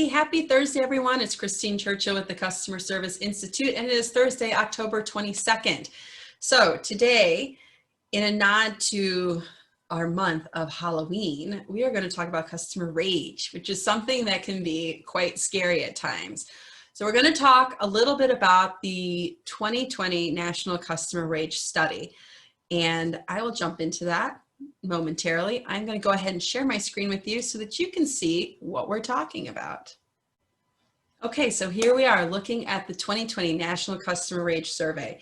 Hey, happy Thursday, everyone. It's Christine Churchill with the Customer Service Institute, and it is Thursday, October 22nd. So today, in a nod to our month of Halloween, we are going to talk about customer rage, which is something that can be quite scary at times. So we're going to talk a little bit about the 2020 National Customer Rage Study, and I will jump into that momentarily. I'm going to go ahead and share my screen with you so that you can see what we're talking about. Okay, so here we are looking at the 2020 National Customer Rage Survey.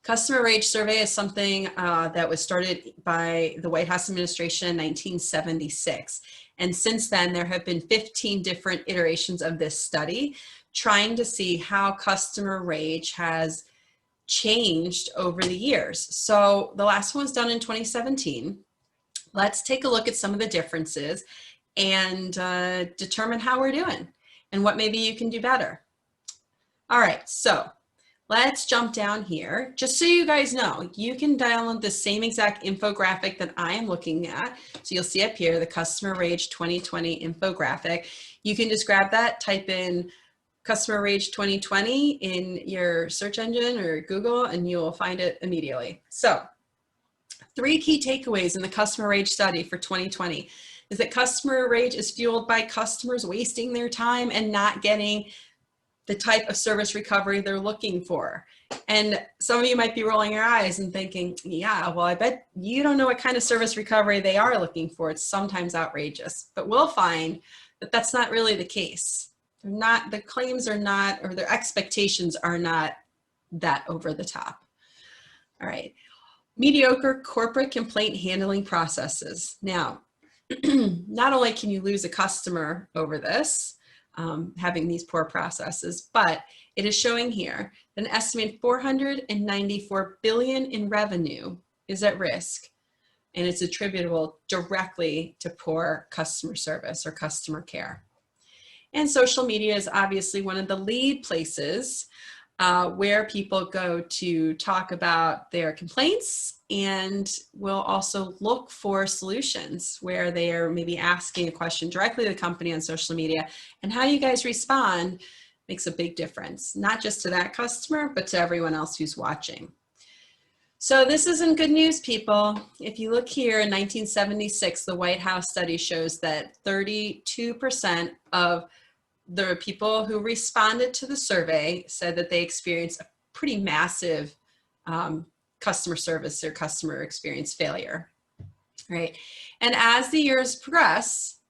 Customer Rage Survey is something that was started by the White House administration in 1976. And since then, there have been 15 different iterations of this study trying to see how customer rage has changed over the years. So the last one was done in 2017. Let's take a look at some of the differences and determine how we're doing and what maybe you can do better. All right, so let's jump down here. Just so you guys know, you can download the same exact infographic that I am looking at. So you'll see up here, the Customer Rage 2020 infographic. You can just grab that, type in Customer Rage 2020 in your search engine or Google, and you will find it immediately. So 3 key takeaways in the customer rage study for 2020 is that customer rage is fueled by customers wasting their time and not getting the type of service recovery they're looking for. And some of you might be rolling your eyes and thinking, yeah, well, I bet you don't know what kind of service recovery they are looking for. It's sometimes outrageous, but we'll find that that's not really the case. They're not, the claims are not, or their expectations are not that over the top. All right. Mediocre corporate complaint handling processes. Now, not only can you lose a customer over this, having these poor processes, but it is showing here that an estimated $494 billion in revenue is at risk, and it's attributable directly to poor customer service or customer care. And social media is obviously one of the lead places where people go to talk about their complaints, and will also look for solutions where they are maybe asking a question directly to the company on social media, and how you guys respond makes a big difference, not just to that customer, but to everyone else who's watching. So this isn't good news, people. If you look here in 1976, the White House study shows that 32% of the people who responded to the survey said that they experienced a pretty massive customer service or customer experience failure, right? And as the years progress,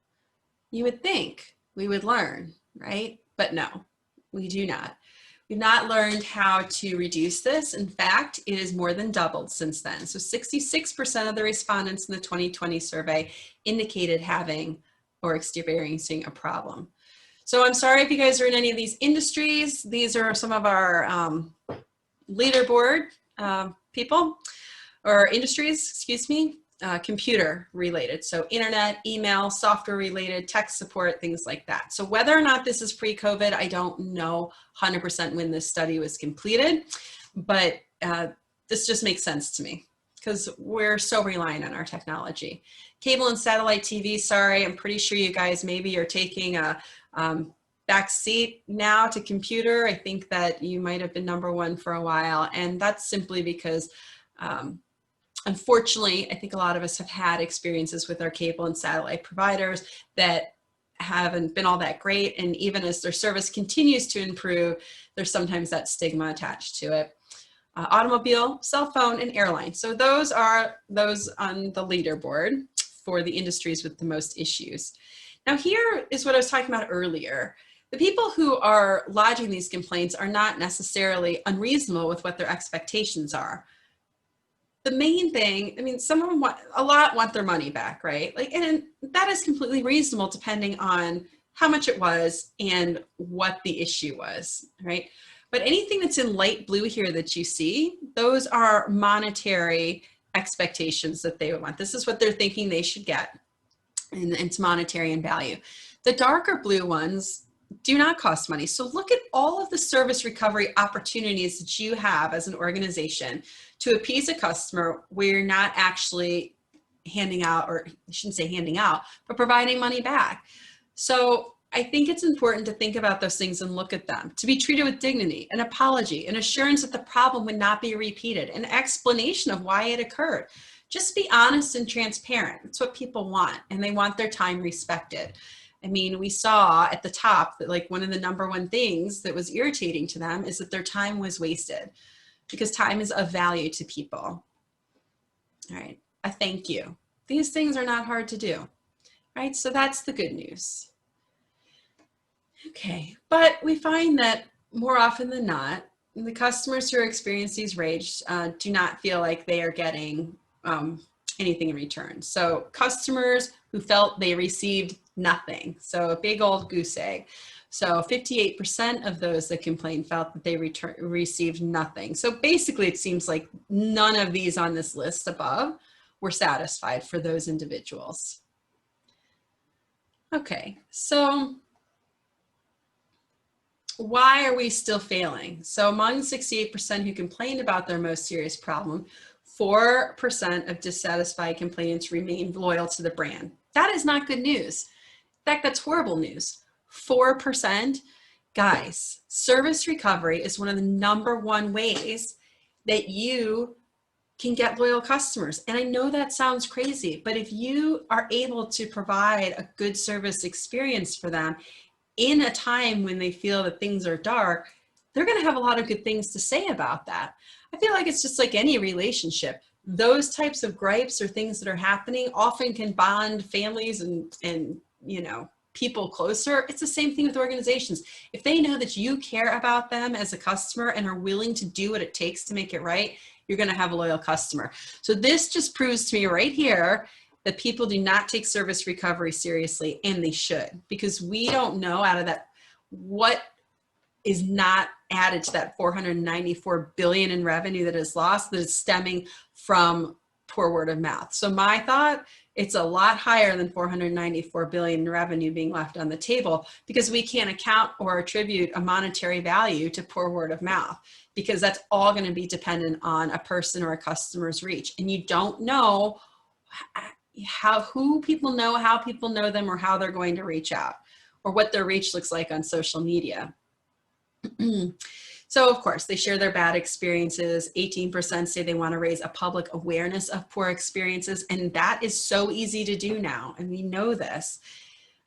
you would think we would learn, right? But no, we do not. We've not learned how to reduce this. In fact, it has more than doubled since then. So 66% of the respondents in the 2020 survey indicated having or experiencing a problem. So I'm sorry if you guys are in any of these industries. These are some of our leaderboard people or industries, excuse me, computer related. So internet, email, software related, tech support, things like that. So whether or not this is pre-COVID, I don't know 100% when this study was completed, but this just makes sense to me because we're so reliant on our technology. Cable and satellite TV, sorry, I'm pretty sure you guys maybe are taking a back seat now to computer. I think that you might have been #1 for a while, and that's simply because unfortunately, I think a lot of us have had experiences with our cable and satellite providers that haven't been all that great, and even as their service continues to improve, there's sometimes that stigma attached to it. Automobile, cell phone, and airline. So those are those on the leaderboard for the industries with the most issues. Now here is what I was talking about earlier. The people who are lodging these complaints are not necessarily unreasonable with what their expectations are. The main thing, I mean, some of them want their money back, right? Like, and that is completely reasonable depending on how much it was and what the issue was, right? But anything that's in light blue here that you see, those are monetary expectations that they would want. This is what they're thinking they should get, and it's monetary in value. The darker blue ones do not cost money. So look at all of the service recovery opportunities that you have as an organization to appease a customer where you're not actually handing out, or I shouldn't say handing out, but providing money back. So I think it's important to think about those things and look at them, to be treated with dignity, an apology, an assurance that the problem would not be repeated, an explanation of why it occurred. Just be honest and transparent. It's what people want, and they want their time respected. I mean, we saw at the top that like one of the number one things that was irritating to them is that their time was wasted, because time is of value to people. All right, a thank you. These things are not hard to do, right? So that's the good news. Okay, but we find that more often than not, the customers who experience these rage do not feel like they are getting anything in return. So customers who felt they received nothing, so a big old goose egg. So 58% of those that complained felt that they received nothing. So basically it seems like none of these on this list above were satisfied for those individuals. Okay, so why are we still failing? So among 68% who complained about their most serious problem, 4% of dissatisfied complainants remained loyal to the brand. That is not good news. In fact, that's horrible news. 4%, guys, service recovery is one of the number one ways that you can get loyal customers. And I know that sounds crazy, but if you are able to provide a good service experience for them in a time when they feel that things are dark, they're going to have a lot of good things to say about that. I feel like it's just like any relationship. Those types of gripes or things that are happening often can bond families and you know, people closer. It's the same thing with organizations. If they know that you care about them as a customer and are willing to do what it takes to make it right, you're going to have a loyal customer. So this just proves to me right here that people do not take service recovery seriously, and they should, because we don't know out of that what is not added to that 494 billion in revenue that is lost, that is stemming from poor word of mouth. So my thought, it's a lot higher than 494 billion in revenue being left on the table, because we can't account or attribute a monetary value to poor word of mouth, because that's all going to be dependent on a person or a customer's reach. And you don't know who people know, how people know them, or how they're going to reach out, or what their reach looks like on social media. So of course, they share their bad experiences. 18% say they want to raise a public awareness of poor experiences. And that is so easy to do now. And we know this.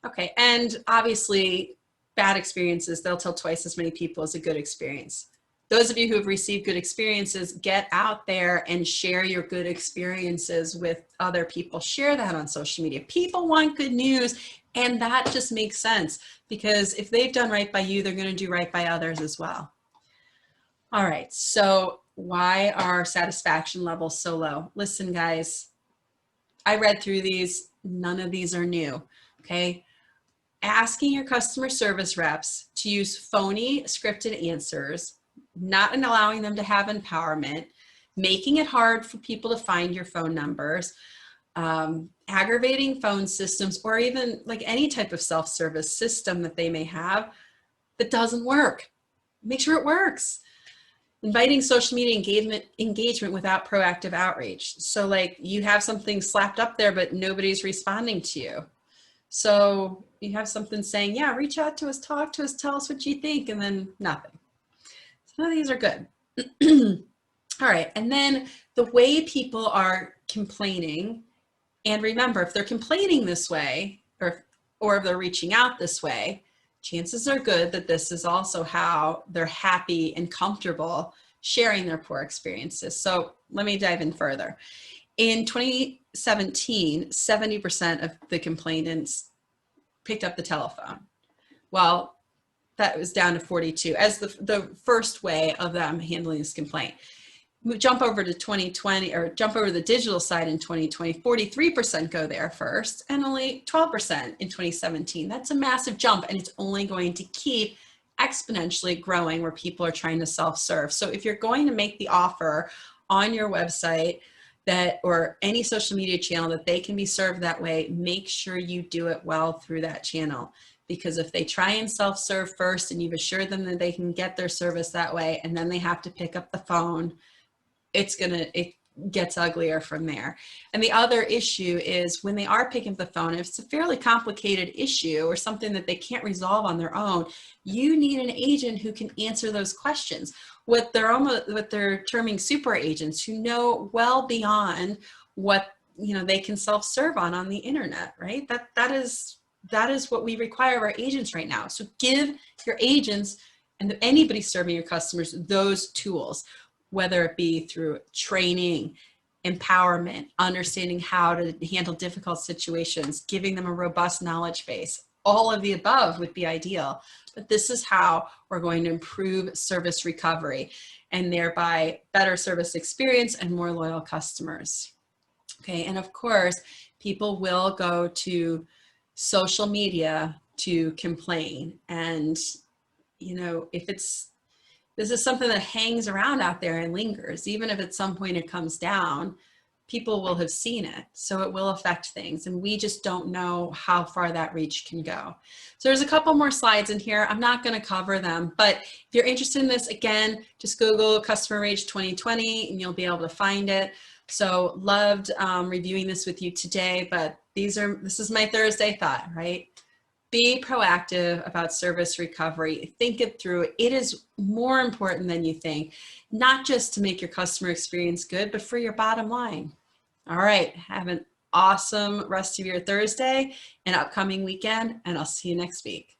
Okay, and obviously bad experiences, they'll tell twice as many people as a good experience. Those of you who have received good experiences, get out there and share your good experiences with other people. Share that on social media. People want good news, and that just makes sense, because if they've done right by you, they're going to do right by others as well. All right, so why are satisfaction levels so low? Listen, guys, I read through these. None of these are new, okay? Asking your customer service reps to use phony scripted answers, not allowing them to have empowerment, making it hard for people to find your phone numbers, aggravating phone systems, or even like any type of self-service system that they may have that doesn't work. Make sure it works. Inviting social media engagement without proactive outreach. So like you have something slapped up there, but nobody's responding to you. So you have something saying, yeah, reach out to us, talk to us, tell us what you think, and then nothing. Some of these are good. All right, and then the way people are complaining, and remember, if they're complaining this way, or if they're reaching out this way, chances are good that this is also how they're happy and comfortable sharing their poor experiences. So let me dive in further. In 2017, 70% of the complainants picked up the telephone. Well, that was down to 42 as the first way of them handling this complaint. We jump over to 2020, or jump over to the digital side in 2020, 43% go there first, and only 12% in 2017. That's a massive jump, and it's only going to keep exponentially growing where people are trying to self-serve. So if you're going to make the offer on your website or any social media channel that they can be served that way, make sure you do it well through that channel. Because if they try and self-serve first and you've assured them that they can get their service that way, and then they have to pick up the phone, gets uglier from there. And the other issue is when they are picking up the phone, if it's a fairly complicated issue or something that they can't resolve on their own, you need an agent who can answer those questions. What they're terming super agents, who know well beyond what they can self-serve on the internet, right? That is what we require of our agents right now. So give your agents and anybody serving your customers those tools, whether it be through training, empowerment, understanding how to handle difficult situations, giving them a robust knowledge base. All of the above would be ideal, but this is how we're going to improve service recovery and thereby better service experience and more loyal customers. Okay, and of course, people will go to social media to complain. And, if this is something that hangs around out there and lingers, even if at some point it comes down, people will have seen it. So it will affect things. And we just don't know how far that reach can go. So there's a couple more slides in here. I'm not going to cover them, but if you're interested in this, again, just Google Customer Rage 2020 and you'll be able to find it. So loved reviewing this with you today, but this is my Thursday thought, right? Be proactive about service recovery. Think it through. It is more important than you think, not just to make your customer experience good, but for your bottom line. All right, have an awesome rest of your Thursday and upcoming weekend, and I'll see you next week.